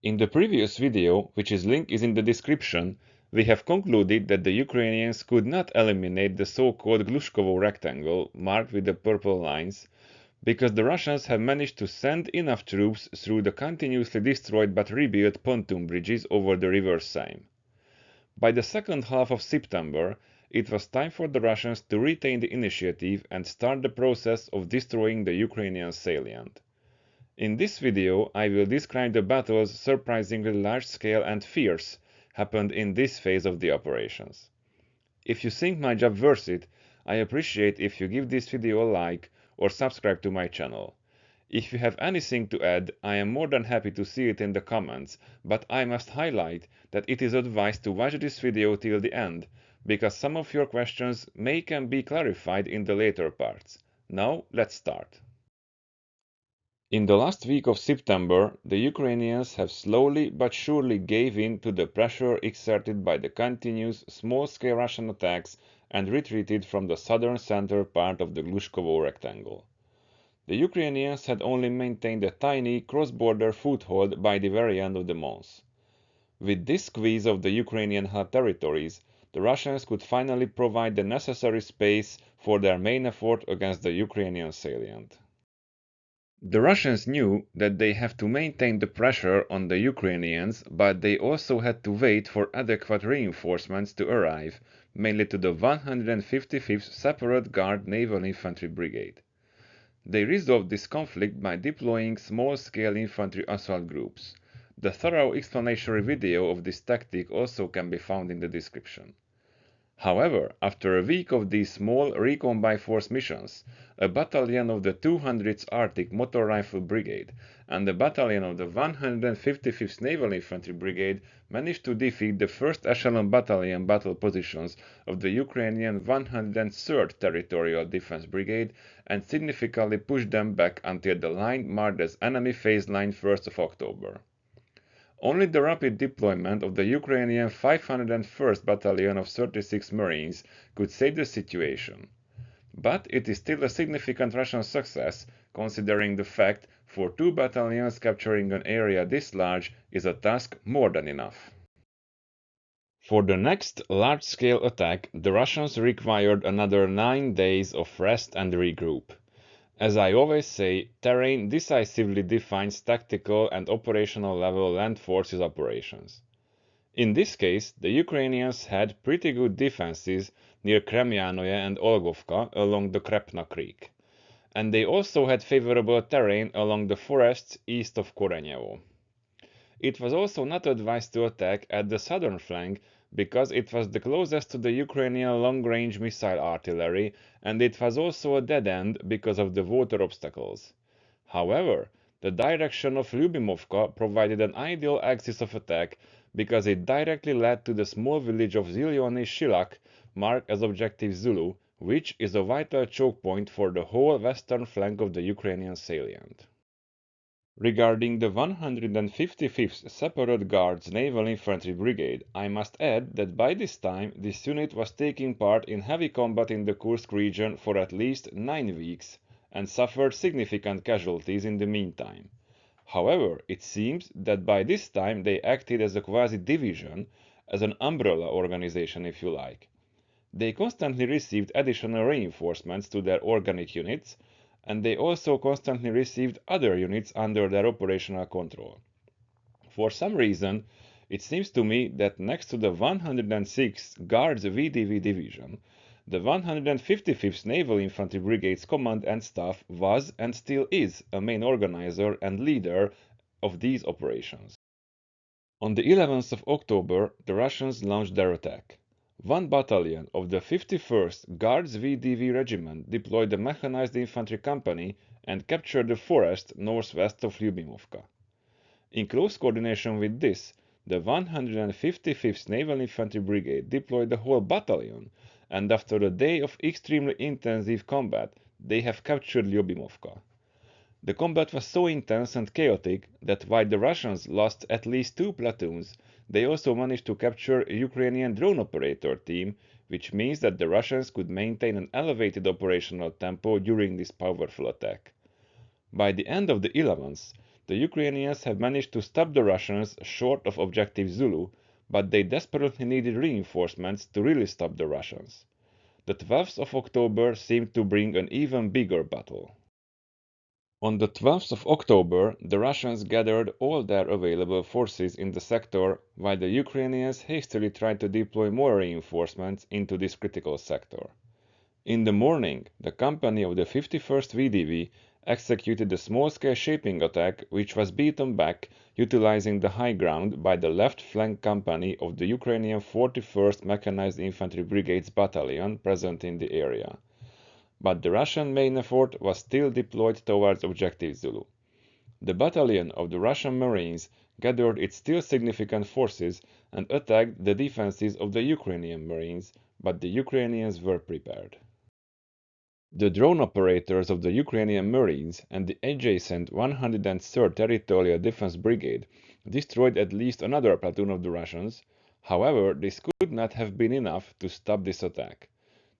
In the previous video, which link is in the description, we have concluded that the Ukrainians could not eliminate the so-called Glushkovo rectangle marked with the purple lines because the Russians have managed to send enough troops through the continuously destroyed but rebuilt pontoon bridges over the river Seine. By the second half of September, it was time for the Russians to retain the initiative and start the process of destroying the Ukrainian salient. In this video, I will describe the battles surprisingly large scale and fierce happened in this phase of the operations. If you think my job worth it, I appreciate if you give this video a like or subscribe to my channel. If you have anything to add, I am more than happy to see it in the comments, but I must highlight that it is advised to watch this video till the end, because some of your questions can be clarified in the later parts. Now, let's start. In the last week of September, the Ukrainians have slowly but surely gave in to the pressure exerted by the continuous small-scale Russian attacks and retreated from the southern center part of the Glushkovo rectangle. The Ukrainians had only maintained a tiny cross-border foothold by the very end of the month. With this squeeze of the Ukrainian held territories, the Russians could finally provide the necessary space for their main effort against the Ukrainian salient. The Russians knew that they have to maintain the pressure on the Ukrainians, but they also had to wait for adequate reinforcements to arrive, mainly to the 155th Separate Guard Naval Infantry Brigade. They resolved this conflict by deploying small-scale infantry assault groups. The thorough explanatory video of this tactic also can be found in the description. However, after a week of these small recon by force missions, a battalion of the 200th Arctic Motor Rifle Brigade and a battalion of the 155th Naval Infantry Brigade managed to defeat the 1st Echelon Battalion battle positions of the Ukrainian 103rd Territorial Defense Brigade and significantly pushed them back until the line marked as enemy phase line 1st of October. Only the rapid deployment of the Ukrainian 501st Battalion of 36 Marines could save the situation. But it is still a significant Russian success, considering the fact for two battalions capturing an area this large is a task more than enough. For the next large-scale attack, the Russians required another 9 days of rest and regroup. As I always say, terrain decisively defines tactical and operational level land forces operations. In this case, the Ukrainians had pretty good defenses near Kremyanoye and Olgovka along the Krepna Creek, and they also had favorable terrain along the forests east of Korenyevo. It was also not advised to attack at the southern flank because it was the closest to the Ukrainian long-range missile artillery, and it was also a dead end because of the water obstacles. However, the direction of Lyubimovka provided an ideal axis of attack because it directly led to the small village of Ziliony Shilak, marked as Objective Zulu, which is a vital choke point for the whole western flank of the Ukrainian salient. Regarding the 155th Separate Guards Naval Infantry Brigade, I must add that by this time this unit was taking part in heavy combat in the Kursk region for at least 9 weeks and suffered significant casualties in the meantime. However, it seems that by this time they acted as a quasi-division, as an umbrella organization if you like. They constantly received additional reinforcements to their organic units, and they also constantly received other units under their operational control. For some reason, it seems to me that next to the 106th Guards VDV Division, the 155th Naval Infantry Brigade's command and staff was and still is a main organizer and leader of these operations. On the 11th of October, the Russians launched their attack. One battalion of the 51st Guards VDV Regiment deployed a mechanized infantry company and captured the forest northwest of Lyubimovka. In close coordination with this, the 155th Naval Infantry Brigade deployed the whole battalion, and after a day of extremely intensive combat, they have captured Lyubimovka. The combat was so intense and chaotic that while the Russians lost at least 2 platoons, they also managed to capture a Ukrainian drone operator team, which means that the Russians could maintain an elevated operational tempo during this powerful attack. By the end of the 11th, The Ukrainians have managed to stop the Russians short of Objective Zulu, but they desperately needed reinforcements to really stop the Russians. The 12th of October seemed to bring an even bigger battle. On the 12th of October, the Russians gathered all their available forces in the sector, while the Ukrainians hastily tried to deploy more reinforcements into this critical sector. In the morning, the company of the 51st VDV executed a small-scale shaping attack which was beaten back, utilizing the high ground by the left flank company of the Ukrainian 41st Mechanized Infantry Brigades battalion present in the area. But the Russian main effort was still deployed towards Objective Zulu. The battalion of the Russian Marines gathered its still significant forces and attacked the defenses of the Ukrainian Marines, but the Ukrainians were prepared. The drone operators of the Ukrainian Marines and the adjacent 103rd Territorial Defense Brigade destroyed at least another platoon of the Russians. However, this could not have been enough to stop this attack.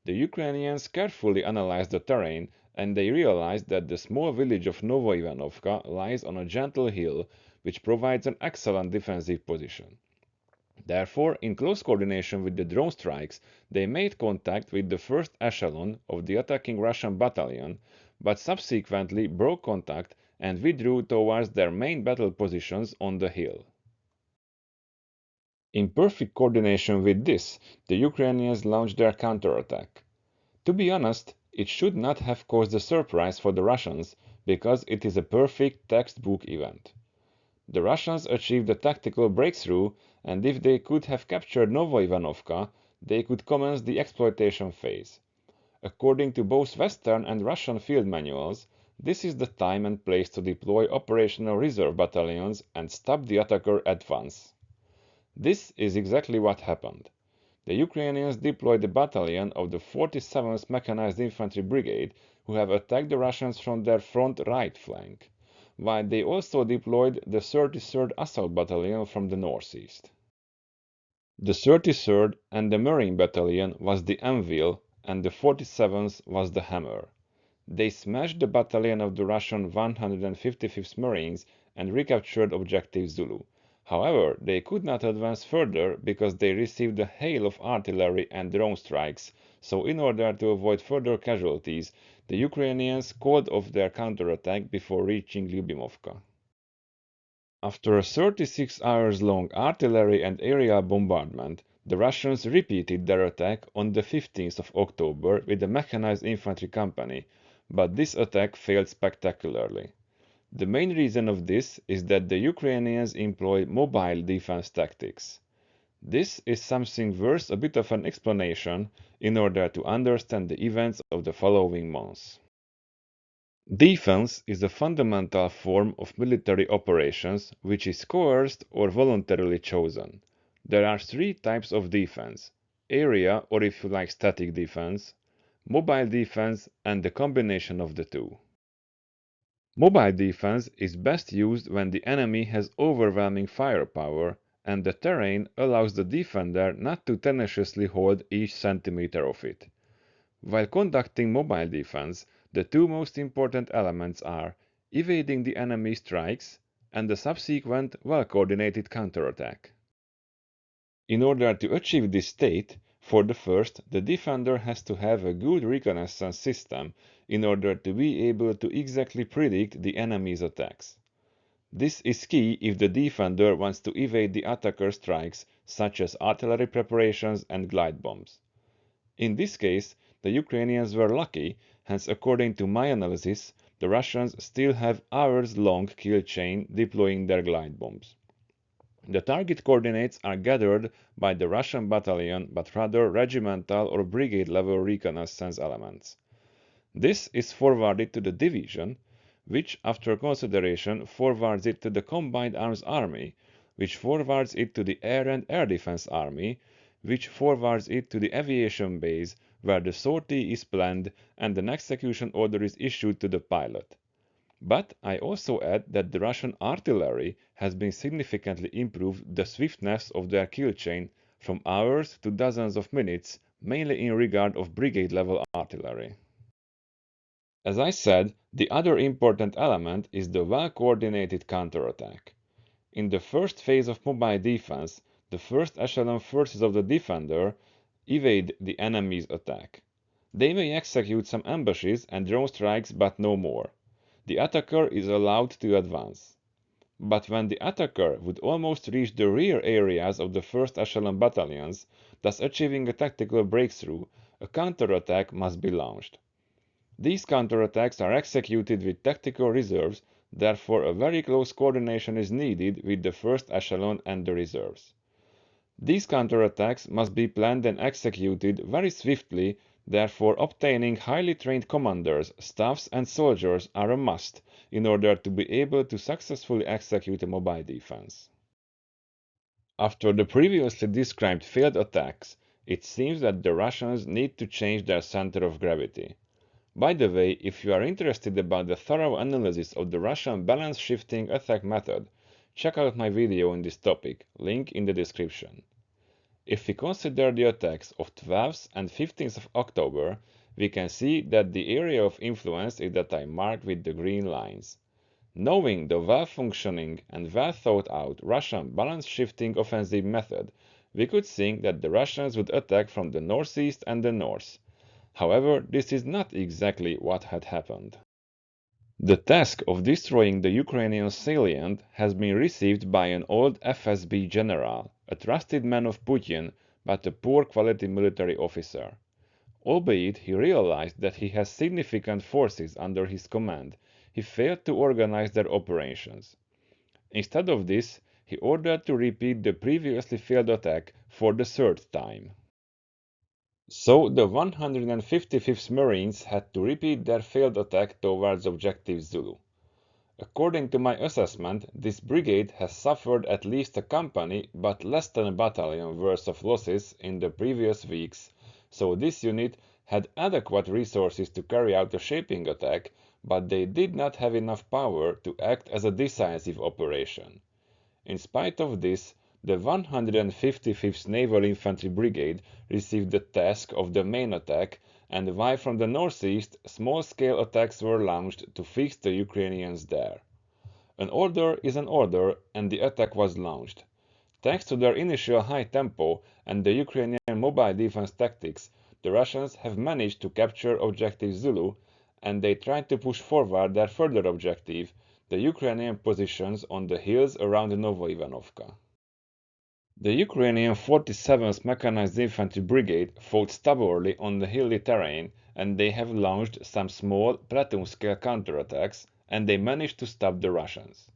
The Ukrainians carefully analyzed the terrain, and they realized that the small village of Novoivanovka lies on a gentle hill, which provides an excellent defensive position. Therefore, in close coordination with the drone strikes, they made contact with the first echelon of the attacking Russian battalion, but subsequently broke contact and withdrew towards their main battle positions on the hill. In perfect coordination with this, the Ukrainians launched their counterattack. To be honest, it should not have caused a surprise for the Russians, because it is a perfect textbook event. The Russians achieved a tactical breakthrough, and if they could have captured Novoivanovka, they could commence the exploitation phase. According to both Western and Russian field manuals, this is the time and place to deploy operational reserve battalions and stop the attacker at once. This is exactly what happened. The Ukrainians deployed a battalion of the 47th Mechanized Infantry Brigade, who have attacked the Russians from their front right flank, while they also deployed the 33rd Assault Battalion from the northeast. The 33rd and the Marine Battalion was the anvil, and the 47th was the hammer. They smashed the battalion of the Russian 155th Marines and recaptured Objective Zulu. However, they could not advance further because they received a hail of artillery and drone strikes, so in order to avoid further casualties, the Ukrainians called off their counterattack before reaching Lyubimovka. After a 36 hours long artillery and aerial bombardment, the Russians repeated their attack on the 15th of October with a mechanized infantry company, but this attack failed spectacularly. The main reason of this is that the Ukrainians employ mobile defense tactics. This is something worth a bit of an explanation in order to understand the events of the following months. Defense is a fundamental form of military operations which is coerced or voluntarily chosen. There are three types of defense: area, or if you like static defense, mobile defense, and the combination of the two. Mobile defense is best used when the enemy has overwhelming firepower and the terrain allows the defender not to tenaciously hold each centimeter of it. While conducting mobile defense, the two most important elements are evading the enemy strikes and the subsequent well-coordinated counterattack. In order to achieve this state, for the first, the defender has to have a good reconnaissance system in order to be able to exactly predict the enemy's attacks. This is key if the defender wants to evade the attacker's strikes, such as artillery preparations and glide bombs. In this case, the Ukrainians were lucky, hence according to my analysis, the Russians still have hours-long kill chain deploying their glide bombs. The target coordinates are gathered by the Russian battalion, but rather regimental or brigade level reconnaissance elements. This is forwarded to the division, which after consideration forwards it to the Combined Arms Army, which forwards it to the Air and Air Defense Army, which forwards it to the aviation base, where the sortie is planned and an execution order is issued to the pilot. But I also add that the Russian artillery has been significantly improved the swiftness of their kill chain from hours to dozens of minutes, mainly in regard of brigade-level artillery. As I said, the other important element is the well-coordinated counterattack. In the first phase of mobile defense, the first echelon forces of the defender evade the enemy's attack. They may execute some ambushes and drone strikes, but no more. The attacker is allowed to advance. But when the attacker would almost reach the rear areas of the first echelon battalions, thus achieving a tactical breakthrough, a counterattack must be launched. These counterattacks are executed with tactical reserves, therefore a very close coordination is needed with the first echelon and the reserves. These counterattacks must be planned and executed very swiftly, therefore obtaining highly trained commanders, staffs and soldiers are a must in order to be able to successfully execute a mobile defense. After the previously described failed attacks, it seems that the Russians need to change their center of gravity. By the way, if you are interested about the thorough analysis of the Russian balance shifting attack method, check out my video on this topic, link in the description. If we consider the attacks of 12th and 15th of October, we can see that the area of influence is that I marked with the green lines. Knowing the well-functioning and well-thought-out Russian balance-shifting offensive method, we could think that the Russians would attack from the northeast and the north. However, this is not exactly what had happened. The task of destroying the Ukrainian salient has been received by an old FSB general, a trusted man of Putin, but a poor quality military officer. Albeit he realized that he has significant forces under his command, he failed to organize their operations. Instead of this, he ordered to repeat the previously failed attack for the third time. So the 155th Marines had to repeat their failed attack towards Objective Zulu. According to my assessment, this brigade has suffered at least a company but less than a battalion worth of losses in the previous weeks, so this unit had adequate resources to carry out a shaping attack, but they did not have enough power to act as a decisive operation. In spite of this, the 155th Naval Infantry Brigade received the task of the main attack, and while from the northeast, small-scale attacks were launched to fix the Ukrainians there. An order is an order, and the attack was launched. Thanks to their initial high tempo and the Ukrainian mobile defense tactics, the Russians have managed to capture Objective Zulu, and they tried to push forward their further objective, the Ukrainian positions on the hills around Novoivanovka. The Ukrainian 47th Mechanized Infantry Brigade fought stubbornly on the hilly terrain, and they have launched some small platoon-scale counterattacks, and they managed to stop the Russians.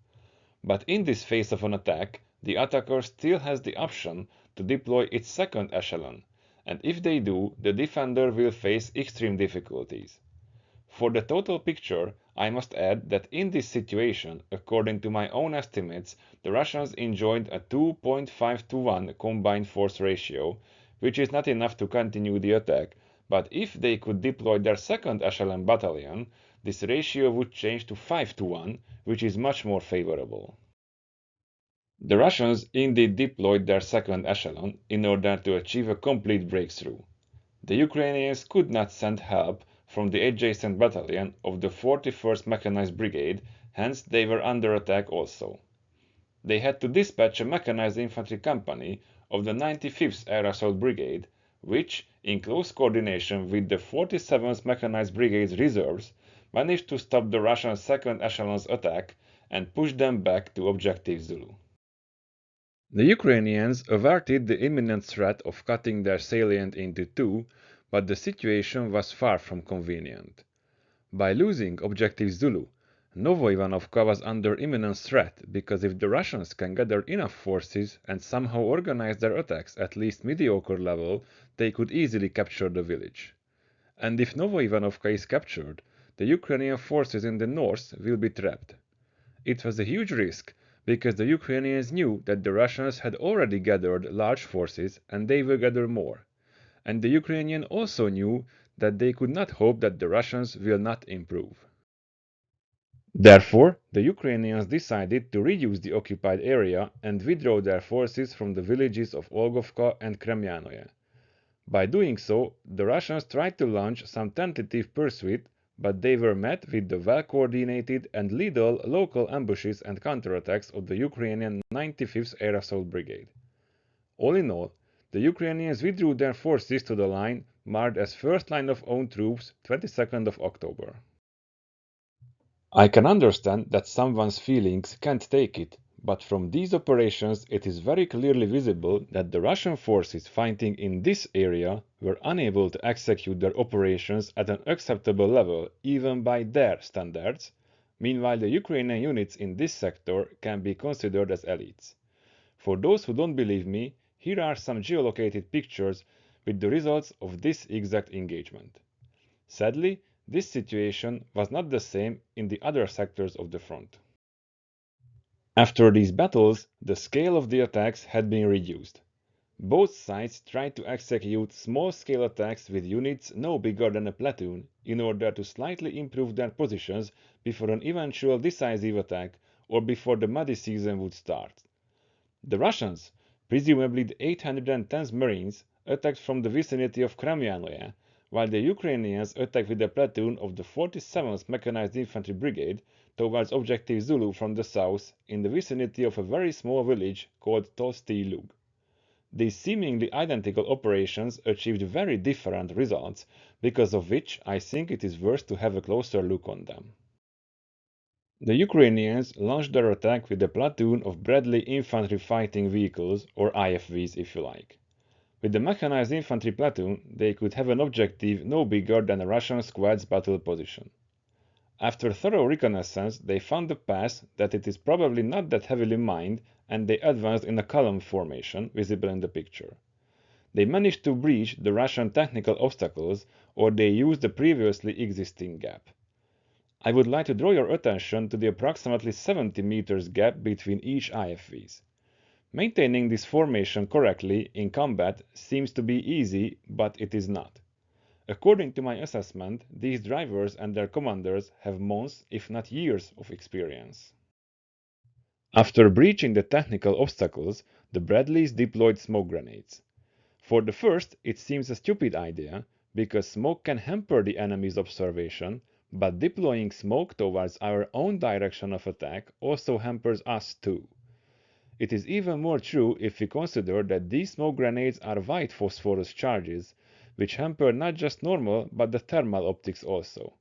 But in this phase of an attack, the attacker still has the option to deploy its second echelon, and if they do, the defender will face extreme difficulties. For the total picture, I must add that in this situation, according to my own estimates, the Russians enjoyed a 2.5 to 1 combined force ratio, which is not enough to continue the attack, but if they could deploy their second echelon battalion, this ratio would change to 5 to 1, which is much more favorable. The Russians indeed deployed their second echelon in order to achieve a complete breakthrough. The Ukrainians could not send help from the adjacent battalion of the 41st Mechanized Brigade, hence they were under attack also. They had to dispatch a mechanized infantry company of the 95th Air Assault Brigade, which, in close coordination with the 47th Mechanized Brigade's reserves, managed to stop the Russian second echelon's attack and push them back to Objective Zulu. The Ukrainians averted the imminent threat of cutting their salient into two, but the situation was far from convenient. By losing Objective Zulu, Novoivanovka was under imminent threat because if the Russians can gather enough forces and somehow organize their attacks at least mediocre level, they could easily capture the village. And if Novoivanovka is captured, the Ukrainian forces in the north will be trapped. It was a huge risk, because the Ukrainians knew that the Russians had already gathered large forces and they will gather more. And the Ukrainians also knew that they could not hope that the Russians will not improve. Therefore, the Ukrainians decided to reduce the occupied area and withdraw their forces from the villages of Olgovka and Kremyanoye. By doing so, the Russians tried to launch some tentative pursuit, but they were met with the well-coordinated and lethal local ambushes and counterattacks of the Ukrainian 95th Air Assault Brigade. All in all, the Ukrainians withdrew their forces to the line marked as First Line of Own Troops 22nd of October. I can understand that someone's feelings can't take it, but from these operations it is very clearly visible that the Russian forces fighting in this area were unable to execute their operations at an acceptable level even by their standards. Meanwhile, the Ukrainian units in this sector can be considered as elites. For those who don't believe me, here are some geolocated pictures with the results of this exact engagement. Sadly, this situation was not the same in the other sectors of the front. After these battles, the scale of the attacks had been reduced. Both sides tried to execute small-scale attacks with units no bigger than a platoon in order to slightly improve their positions before an eventual decisive attack or before the muddy season would start. The Russians, presumably the 810th Marines, attacked from the vicinity of Kremyannoye, while the Ukrainians attacked with a platoon of the 47th Mechanized Infantry Brigade towards Objective Zulu from the south in the vicinity of a very small village called Tolsty Lug. These seemingly identical operations achieved very different results, because of which I think it is worth to have a closer look on them. The Ukrainians launched their attack with a platoon of Bradley Infantry Fighting Vehicles, or IFVs if you like. With the mechanized infantry platoon, they could have an objective no bigger than a Russian squad's battle position. After thorough reconnaissance, they found a pass that it is probably not that heavily mined, and they advanced in a column formation, visible in the picture. They managed to breach the Russian technical obstacles, or they used the previously existing gap. I would like to draw your attention to the approximately 70 meters gap between each IFVs. Maintaining this formation correctly in combat seems to be easy, but it is not. According to my assessment, these drivers and their commanders have months, if not years, of experience. After breaching the technical obstacles, the Bradleys deployed smoke grenades. For the first, it seems a stupid idea, because smoke can hamper the enemy's observation, but deploying smoke towards our own direction of attack also hampers us too. It is even more true if we consider that these smoke grenades are white phosphorus charges, which hamper not just normal but the thermal optics also.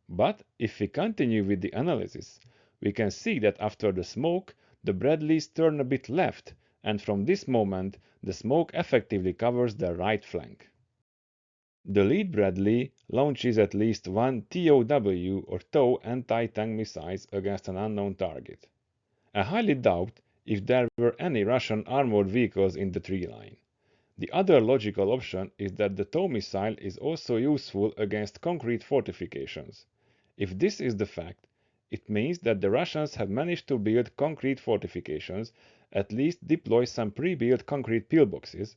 But if we continue with the analysis, we can see that after the smoke, the Bradleys turn a bit left, and from this moment, the smoke effectively covers their right flank. The lead Bradley launches at least one TOW or TOW anti-tank missiles against an unknown target. I highly doubt if there were any Russian armored vehicles in the tree line. The other logical option is that the TOW missile is also useful against concrete fortifications. If this is the fact, it means that the Russians have managed to build concrete fortifications, at least deploy some pre-built concrete pillboxes,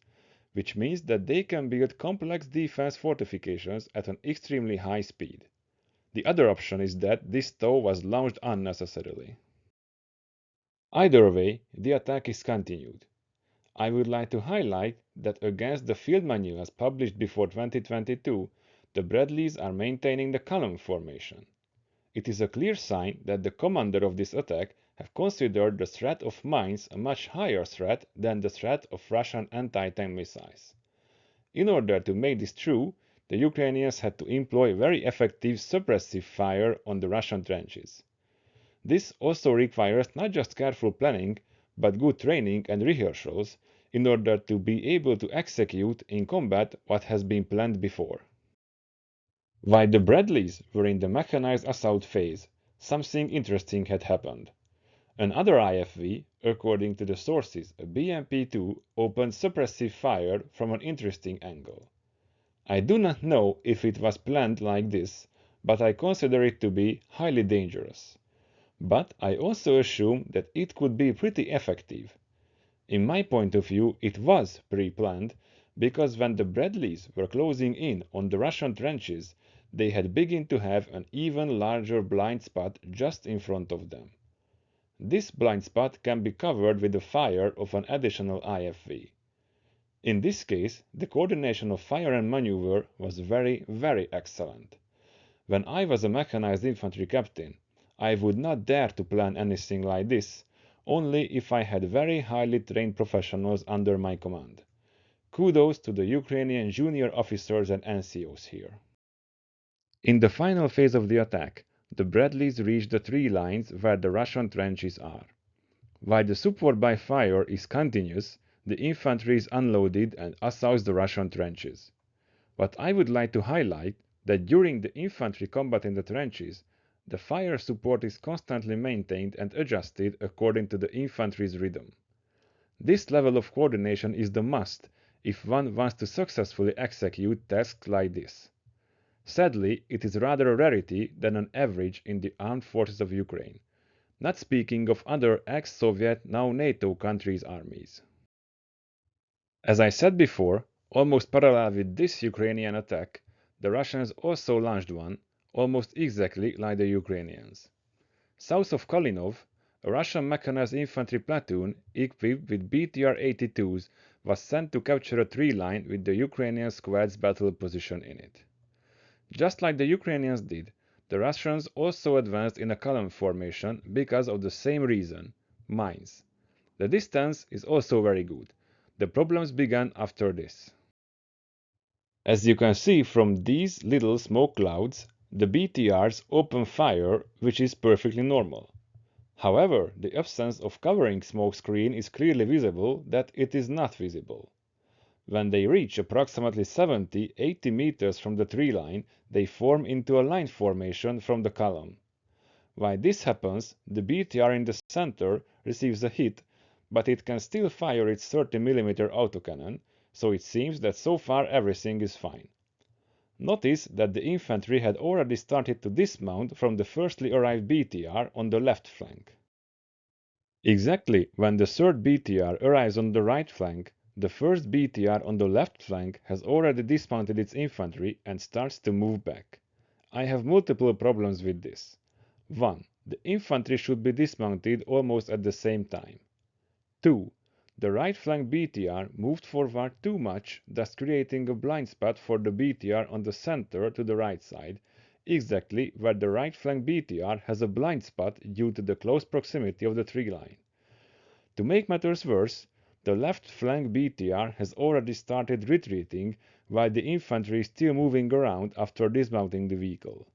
which means that they can build complex defense fortifications at an extremely high speed. The other option is that this TOW was launched unnecessarily. Either way, the attack is continued. I would like to highlight that against the field manuals published before 2022, the Bradleys are maintaining the column formation. It is a clear sign that the commander of this attack have considered the threat of mines a much higher threat than the threat of Russian anti-tank missiles. In order to make this true, the Ukrainians had to employ very effective suppressive fire on the Russian trenches. This also requires not just careful planning, but good training and rehearsals in order to be able to execute in combat what has been planned before. While the Bradleys were in the mechanized assault phase, something interesting had happened. Another IFV, according to the sources, a BMP-2, opened suppressive fire from an interesting angle. I do not know if it was planned like this, but I consider it to be highly dangerous. But I also assume that it could be pretty effective. In my point of view, it was pre-planned, because when the Bradleys were closing in on the Russian trenches, they had begun to have an even larger blind spot just in front of them. This blind spot can be covered with the fire of an additional IFV. In this case, the coordination of fire and maneuver was very, very excellent. When I was a mechanized infantry captain, I would not dare to plan anything like this, only if I had very highly trained professionals under my command. Kudos to the Ukrainian junior officers and NCOs here. In the final phase of the attack, the Bradleys reached the tree lines where the Russian trenches are. While the support by fire is continuous, the infantry is unloaded and assaults the Russian trenches. But I would like to highlight that during the infantry combat in the trenches, the fire support is constantly maintained and adjusted according to the infantry's rhythm. This level of coordination is the must if one wants to successfully execute tasks like this. Sadly, it is rather a rarity than an average in the armed forces of Ukraine, not speaking of other ex-Soviet, now NATO countries' armies. As I said before, almost parallel with this Ukrainian attack, the Russians also launched one, almost exactly like the Ukrainians. South of Kalinov, a Russian mechanized infantry platoon equipped with BTR-82s was sent to capture a tree line with the Ukrainian squad's battle position in it. Just like the Ukrainians did, the Russians also advanced in a column formation because of the same reason – mines. The distance is also very good. The problems began after this. As you can see from these little smoke clouds, the BTRs open fire, which is perfectly normal. However, the absence of covering smoke screen is clearly visible that it is not visible. When they reach approximately 70–80 meters from the tree line, they form into a line formation from the column. While this happens, the BTR in the center receives a hit, but it can still fire its 30mm autocannon, so it seems that so far everything is fine. Notice that the infantry had already started to dismount from the firstly arrived BTR on the left flank. Exactly when the third BTR arrives on the right flank, the first BTR on the left flank has already dismounted its infantry and starts to move back. I have multiple problems with this. 1. The infantry should be dismounted almost at the same time. 2. The right flank BTR moved forward too much, thus creating a blind spot for the BTR on the center to the right side, exactly where the right flank BTR has a blind spot due to the close proximity of the tree line. To make matters worse, the left flank BTR has already started retreating, while the infantry is still moving around after dismounting the vehicle.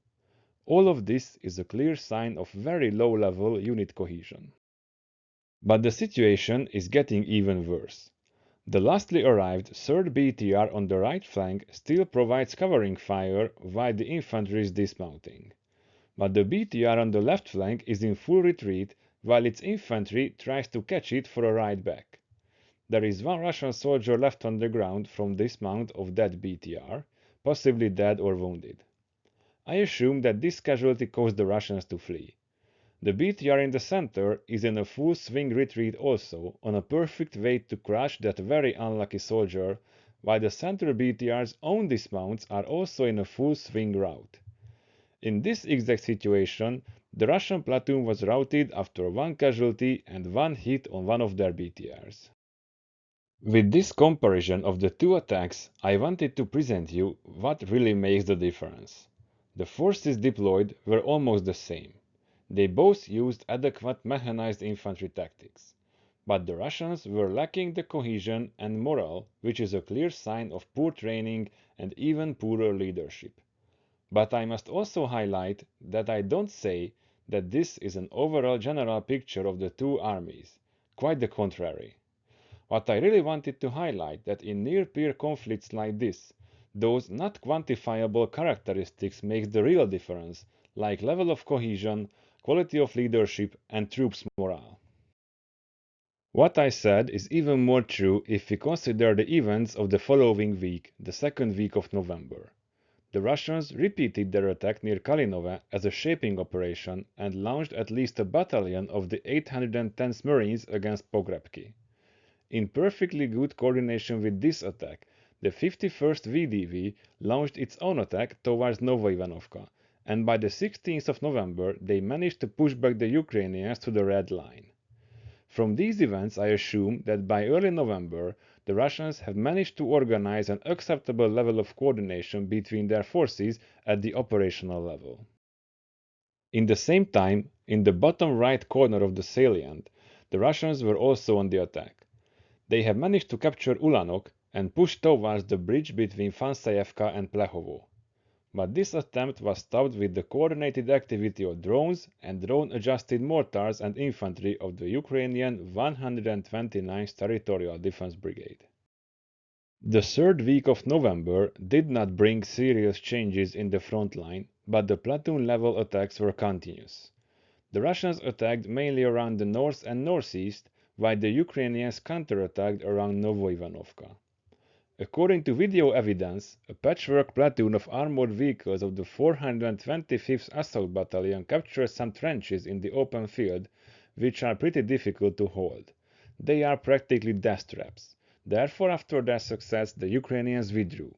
All of this is a clear sign of very low-level unit cohesion. But the situation is getting even worse. The lastly arrived 3rd BTR on the right flank still provides covering fire while the infantry is dismounting. But the BTR on the left flank is in full retreat while its infantry tries to catch it for a ride back. There is one Russian soldier left on the ground from dismount of that BTR, possibly dead or wounded. I assume that this casualty caused the Russians to flee. The BTR in the center is in a full swing retreat also, on a perfect way to crush that very unlucky soldier, while the center BTR's own dismounts are also in a full swing route. In this exact situation, the Russian platoon was routed after one casualty and one hit on one of their BTRs. With this comparison of the two attacks, I wanted to present you what really makes the difference. The forces deployed were almost the same. They both used adequate mechanized infantry tactics. But the Russians were lacking the cohesion and morale, which is a clear sign of poor training and even poorer leadership. But I must also highlight that I don't say that this is an overall general picture of the two armies. Quite the contrary. What I really wanted to highlight that in near-peer conflicts like this, those not quantifiable characteristics make the real difference, like level of cohesion, quality of leadership, and troops' morale. What I said is even more true if we consider the events of the following week, the second week of November. The Russians repeated their attack near Kalinove as a shaping operation and launched at least a battalion of the 810th Marines against Pogrebki. In perfectly good coordination with this attack, the 51st VDV launched its own attack towards Novoivanovka, and by the 16th of November they managed to push back the Ukrainians to the Red Line. From these events, I assume that by early November, the Russians have managed to organize an acceptable level of coordination between their forces at the operational level. In the same time, in the bottom right corner of the salient, the Russians were also on the attack. They have managed to capture Ulanok and push towards the bridge between Fansayevka and Plehovo. But this attempt was stopped with the coordinated activity of drones and drone-adjusted mortars and infantry of the Ukrainian 129th Territorial Defense Brigade. The third week of November did not bring serious changes in the front line, but the platoon-level attacks were continuous. The Russians attacked mainly around the north and northeast, while the Ukrainians counterattacked around Novoivanovka. According to video evidence, a patchwork platoon of armored vehicles of the 425th Assault Battalion captured some trenches in the open field, which are pretty difficult to hold. They are practically death traps. Therefore, after their success, the Ukrainians withdrew.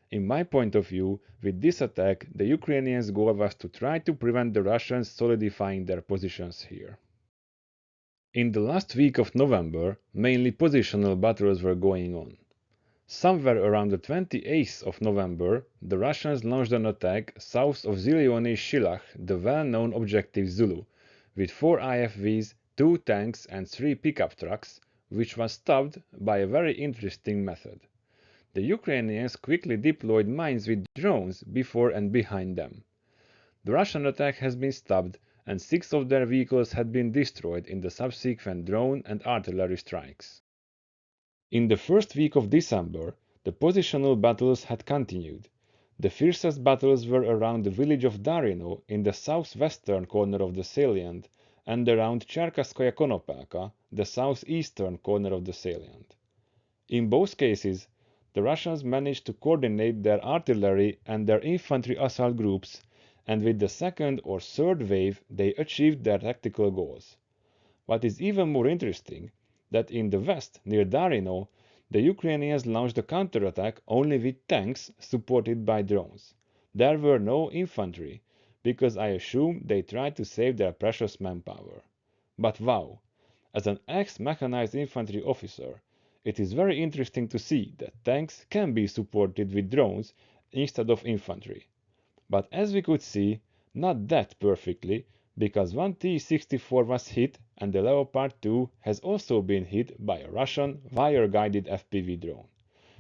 In my point of view, with this attack, the Ukrainians' goal was to try to prevent the Russians solidifying their positions here. In the last week of November, mainly positional battles were going on. Somewhere around the 28th of November, the Russians launched an attack south of Ziliony Shilach, the well-known objective Zulu, with 4 IFVs, 2 tanks and 3 pickup trucks, which was stopped by a very interesting method. The Ukrainians quickly deployed mines with drones before and behind them. The Russian attack has been stopped, and 6 of their vehicles had been destroyed in the subsequent drone and artillery strikes. In the first week of December, the positional battles had continued. The fiercest battles were around the village of Darino in the southwestern corner of the salient and around Cherkaskoye Konopelka, the southeastern corner of the salient. In both cases, the Russians managed to coordinate their artillery and their infantry assault groups, and with the second or third wave they achieved their tactical goals. What is even more interesting, that in the west, near Darino, the Ukrainians launched a counterattack only with tanks supported by drones. There were no infantry, because I assume they tried to save their precious manpower. But wow! As an ex-mechanized infantry officer, it is very interesting to see that tanks can be supported with drones instead of infantry. But as we could see, not that perfectly, because one T-64 was hit and the Leopard 2 has also been hit by a Russian wire-guided FPV drone.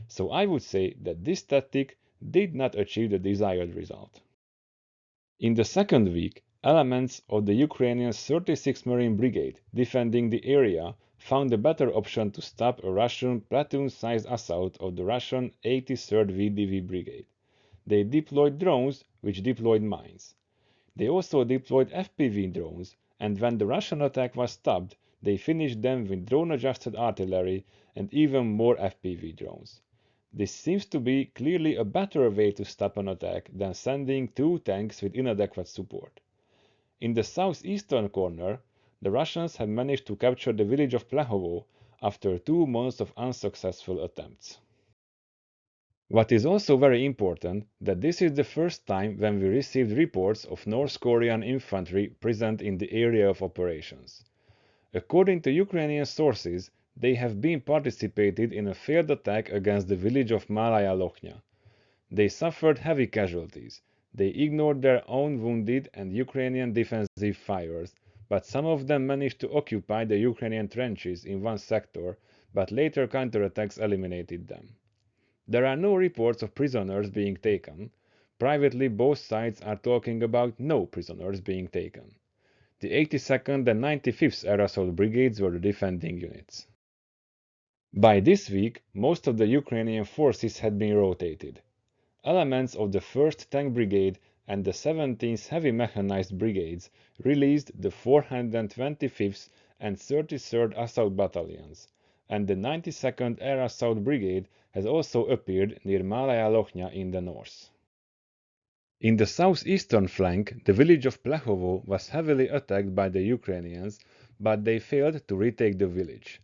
So I would say that this tactic did not achieve the desired result. In the second week, elements of the Ukrainian 36th Marine Brigade defending the area found a better option to stop a Russian platoon-sized assault of the Russian 83rd VDV Brigade. They deployed drones which deployed mines. They also deployed FPV drones, and when the Russian attack was stopped, they finished them with drone-adjusted artillery and even more FPV drones. This seems to be clearly a better way to stop an attack than sending 2 tanks with inadequate support. In the southeastern corner, the Russians have managed to capture the village of Plehovo after 2 months of unsuccessful attempts. What is also very important, that this is the first time when we received reports of North Korean infantry present in the area of operations. According to Ukrainian sources, they have been participated in a failed attack against the village of Malaya Lochnya. They suffered heavy casualties. They ignored their own wounded and Ukrainian defensive fires, but some of them managed to occupy the Ukrainian trenches in one sector, but later counterattacks eliminated them. There are no reports of prisoners being taken. Privately, both sides are talking about no prisoners being taken. The 82nd and 95th Air Assault Brigades were the defending units. By this week, most of the Ukrainian forces had been rotated. Elements of the 1st Tank Brigade and the 17th Heavy Mechanized Brigades released the 425th and 33rd Assault Battalions, and the 92nd Air Assault Brigade has also appeared near Malaya Lochnya in the north. In the southeastern flank, the village of Plehovo was heavily attacked by the Ukrainians, but they failed to retake the village.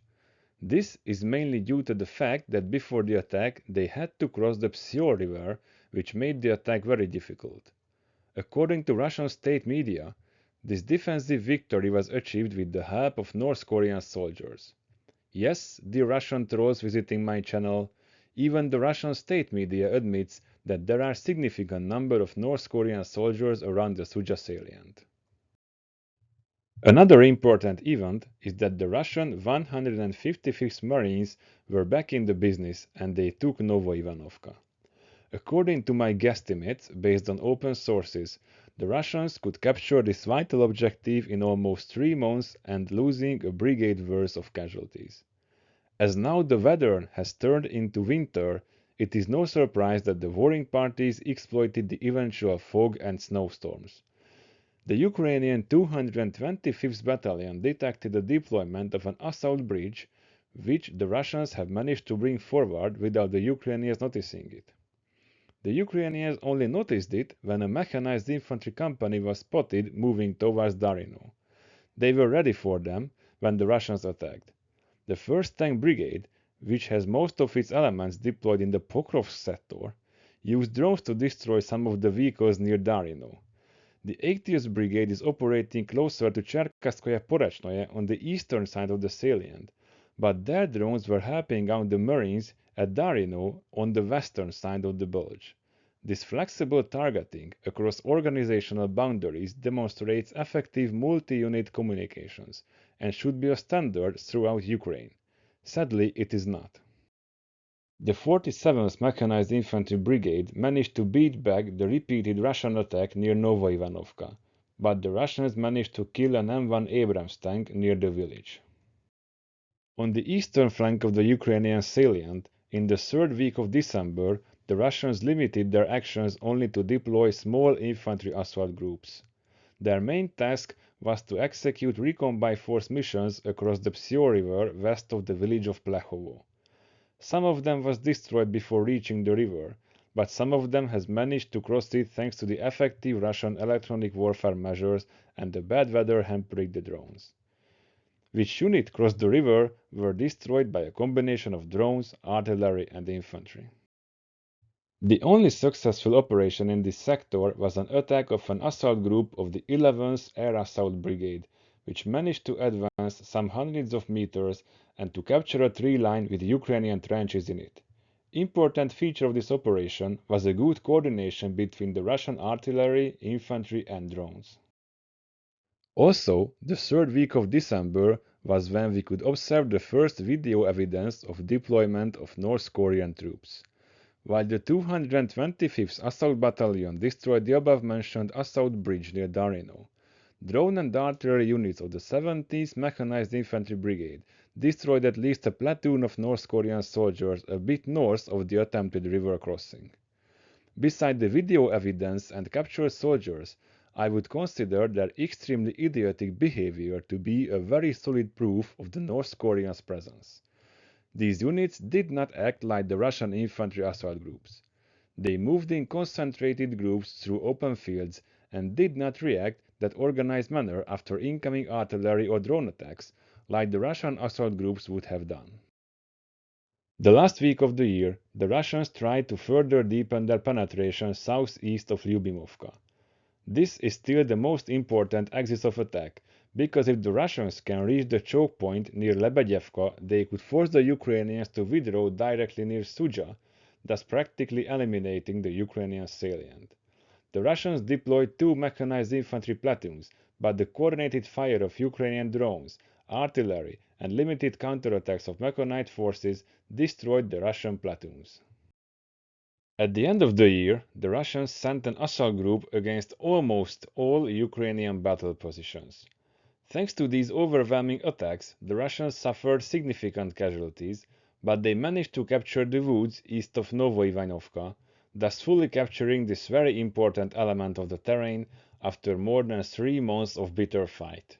This is mainly due to the fact that before the attack they had to cross the Psyol River, which made the attack very difficult. According to Russian state media, This defensive victory was achieved with the help of North Korean soldiers. Yes, dear Russian trolls visiting my channel, even the Russian state media admits that there are significant number of North Korean soldiers around the Suja salient. Another important event is that the Russian 155th Marines were back in the business and they took Novoivanovka. According to my guesstimates, based on open sources, the Russians could capture this vital objective in almost 3 months and losing a brigade worth of casualties. As now the weather has turned into winter, it is no surprise that the warring parties exploited the eventual fog and snowstorms. The Ukrainian 225th Battalion detected the deployment of an assault bridge, which the Russians have managed to bring forward without the Ukrainians noticing it. The Ukrainians only noticed it when a mechanized infantry company was spotted moving towards Darino. They were ready for them when the Russians attacked. The 1st Tank Brigade, which has most of its elements deployed in the Pokrovsk sector, used drones to destroy some of the vehicles near Darino. The 80th Brigade is operating closer to Cherkasskoye Porechnoye on the eastern side of the salient, but their drones were helping out the Marines at Darino on the western side of the bulge. This flexible targeting across organizational boundaries demonstrates effective multi-unit communications and should be a standard throughout Ukraine. Sadly, it is not. The 47th Mechanized Infantry Brigade managed to beat back the repeated Russian attack near Novoivanovka, but the Russians managed to kill an M1 Abrams tank near the village. On the eastern flank of the Ukrainian salient, in the 3rd week of December, the Russians limited their actions only to deploy small infantry assault groups. Their main task was to execute recon by force missions across the Psio River west of the village of Plechovo. Some of them was destroyed before reaching the river, but some of them has managed to cross it thanks to the effective Russian electronic warfare measures and the bad weather hampering the drones. Which unit crossed the river were destroyed by a combination of drones, artillery and infantry. The only successful operation in this sector was an attack of an assault group of the 11th Air Assault Brigade, which managed to advance some hundreds of meters and to capture a tree line with Ukrainian trenches in it. Important feature of this operation was a good coordination between the Russian artillery, infantry and drones. Also, the 3rd week of December was when we could observe the first video evidence of deployment of North Korean troops. While the 225th Assault Battalion destroyed the above-mentioned assault bridge near Darino, drone and artillery units of the 17th Mechanized Infantry Brigade destroyed at least a platoon of North Korean soldiers a bit north of the attempted river crossing. Beside the video evidence and captured soldiers, I would consider their extremely idiotic behavior to be a very solid proof of the North Koreans' presence. These units did not act like the Russian infantry assault groups. They moved in concentrated groups through open fields and did not react that organized manner after incoming artillery or drone attacks like the Russian assault groups would have done. The last week of the year, the Russians tried to further deepen their penetration southeast of Lyubimovka. This is still the most important axis of attack, because if the Russians can reach the choke point near Lebedyevka, they could force the Ukrainians to withdraw directly near Suja, thus practically eliminating the Ukrainian salient. The Russians deployed 2 mechanized infantry platoons, but the coordinated fire of Ukrainian drones, artillery, and limited counterattacks of mechanized forces destroyed the Russian platoons. At the end of the year, the Russians sent an assault group against almost all Ukrainian battle positions. Thanks to these overwhelming attacks, the Russians suffered significant casualties, but they managed to capture the woods east of Novoivanovka, thus fully capturing this very important element of the terrain after more than 3 months of bitter fight.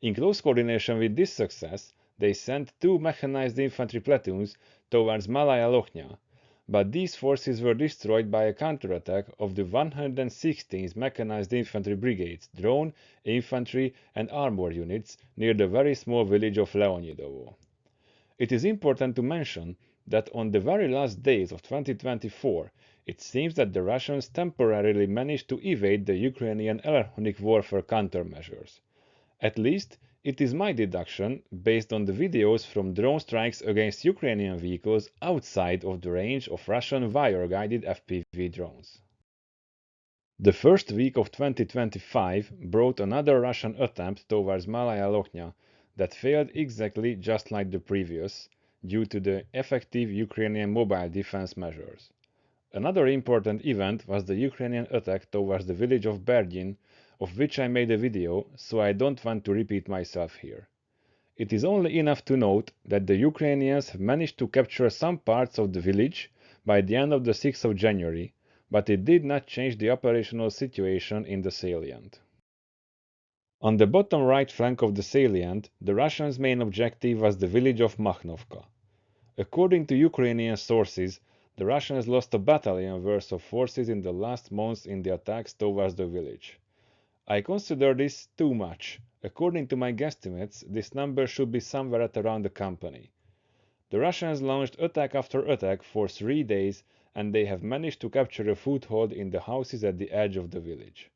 In close coordination with this success, they sent 2 mechanized infantry platoons towards Malaya Lochnya, but these forces were destroyed by a counterattack of the 116th Mechanized Infantry Brigade's drone, infantry and armor units near the very small village of Leonidovo. It is important to mention that on the very last days of 2024, it seems that the Russians temporarily managed to evade the Ukrainian electronic warfare countermeasures. At least, it is my deduction, based on the videos from drone strikes against Ukrainian vehicles outside of the range of Russian wire-guided FPV drones. The first week of 2025 brought another Russian attempt towards Malaya Lochnia that failed exactly just like the previous, due to the effective Ukrainian mobile defense measures. Another important event was the Ukrainian attack towards the village of Bergin, of which I made a video, so I don't want to repeat myself here. It is only enough to note that the Ukrainians have managed to capture some parts of the village by the end of the 6th of January, but it did not change the operational situation in the salient. On the bottom right flank of the salient, the Russians' main objective was the village of Makhnovka. According to Ukrainian sources, the Russians lost a battalion worth of forces in the last months in the attacks towards the village. I consider this too much. According to my guesstimates, this number should be somewhere at around a company. The Russians launched attack after attack for 3 days, and they have managed to capture a foothold in the houses at the edge of the village.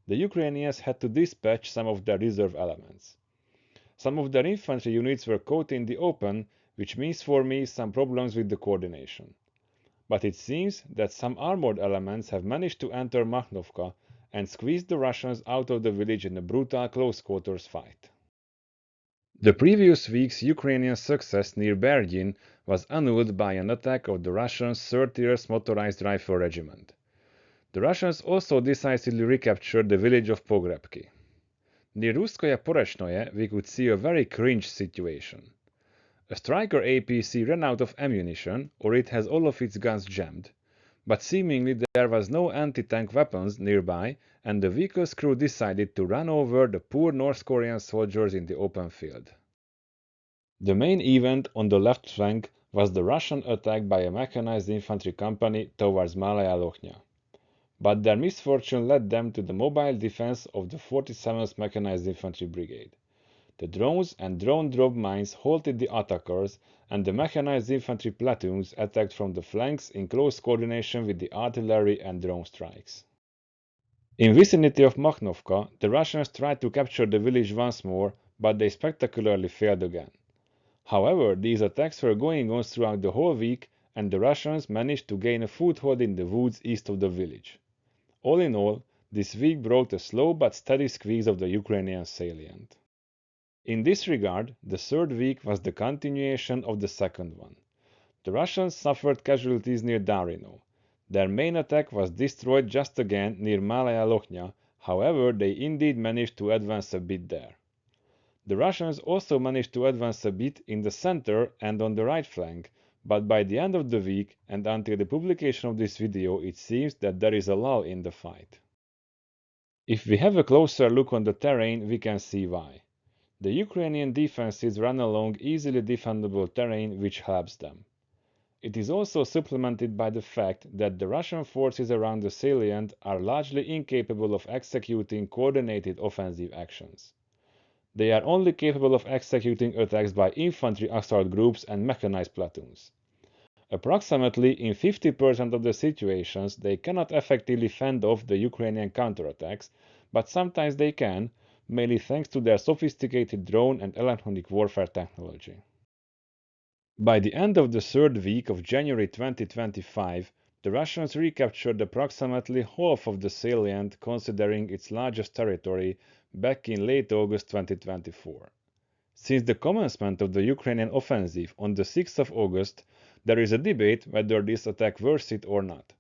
The Ukrainians had to dispatch some of their reserve elements. Some of their infantry units were caught in the open, which means for me some problems with the coordination. But it seems that some armored elements have managed to enter Makhnovka and squeezed the Russians out of the village in a brutal close-quarters fight. The previous week's Ukrainian success near Bergin was annulled by an attack of the Russian 3rd Tier Motorized Rifle Regiment. The Russians also decisively recaptured the village of Pogrebki. Near Ruskaya Porechnoye we could see a very cringe situation. A Striker APC ran out of ammunition, or it has all of its guns jammed, but seemingly there was no anti-tank weapons nearby, and the vehicle's crew decided to run over the poor North Korean soldiers in the open field. The main event on the left flank was the Russian attack by a mechanized infantry company towards Malaya Lochnia. But their misfortune led them to the mobile defense of the 47th Mechanized Infantry Brigade. The drones and drone-drop mines halted the attackers, and the mechanized infantry platoons attacked from the flanks in close coordination with the artillery and drone strikes. In vicinity of Makhnovka, the Russians tried to capture the village once more, but they spectacularly failed again. However, these attacks were going on throughout the whole week, and the Russians managed to gain a foothold in the woods east of the village. All in all, this week brought a slow but steady squeeze of the Ukrainian salient. In this regard, the third week was the continuation of the second one. The Russians suffered casualties near Darino. Their main attack was destroyed just again near Malaya Lochnia, however they indeed managed to advance a bit there. The Russians also managed to advance a bit in the center and on the right flank, but by the end of the week and until the publication of this video it seems that there is a lull in the fight. If we have a closer look on the terrain, we can see why. The Ukrainian defenses run along easily defendable terrain, which helps them. It is also supplemented by the fact that the Russian forces around the salient are largely incapable of executing coordinated offensive actions. They are only capable of executing attacks by infantry assault groups and mechanized platoons. Approximately in 50% of the situations, they cannot effectively fend off the Ukrainian counterattacks, but sometimes they can, mainly thanks to their sophisticated drone and electronic warfare technology. By the end of the third week of January 2025, the Russians recaptured approximately half of the salient, considering its largest territory, back in late August 2024. Since the commencement of the Ukrainian offensive on the 6th of August, there is a debate whether this attack worth it or not.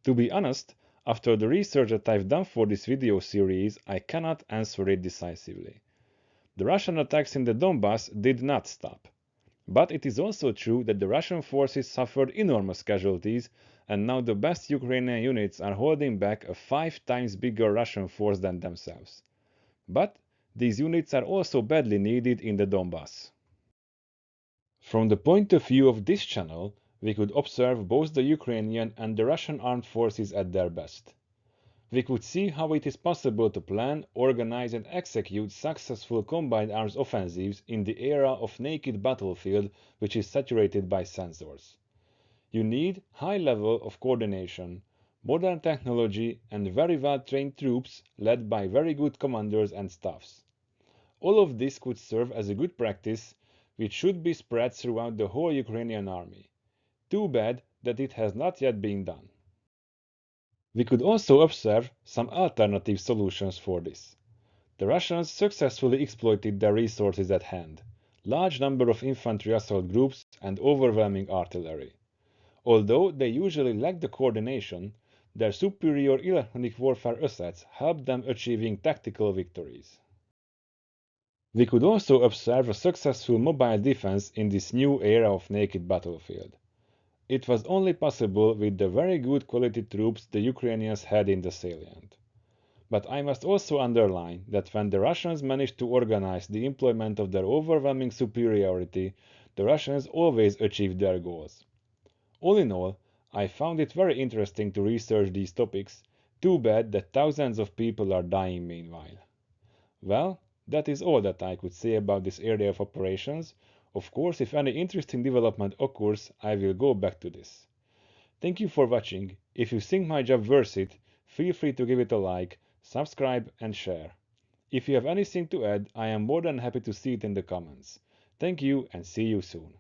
To be honest, after the research that I've done for this video series, I cannot answer it decisively. The Russian attacks in the Donbass did not stop. But it is also true that the Russian forces suffered enormous casualties, and now the best Ukrainian units are holding back a 5 times bigger Russian force than themselves. But these units are also badly needed in the Donbass. From the point of view of this channel, we could observe both the Ukrainian and the Russian armed forces at their best. We could see how it is possible to plan, organize and execute successful combined arms offensives in the era of naked battlefield which is saturated by sensors. You need high level of coordination, modern technology and very well trained troops led by very good commanders and staffs. All of this could serve as a good practice which should be spread throughout the whole Ukrainian army. Too bad that it has not yet been done. We could also observe some alternative solutions for this. The Russians successfully exploited their resources at hand, large number of infantry assault groups and overwhelming artillery. Although they usually lack the coordination, their superior electronic warfare assets helped them achieving tactical victories. We could also observe a successful mobile defense in this new era of naked battlefield. It was only possible with the very good quality troops the Ukrainians had in the salient. But I must also underline that when the Russians managed to organize the employment of their overwhelming superiority, the Russians always achieved their goals. All in all, I found it very interesting to research these topics. Too bad that thousands of people are dying meanwhile. Well, that is all that I could say about this area of operations. Of course, if any interesting development occurs, I will go back to this. Thank you for watching. If you think my job worth it, feel free to give it a like, subscribe and share. If you have anything to add, I am more than happy to see it in the comments. Thank you and see you soon.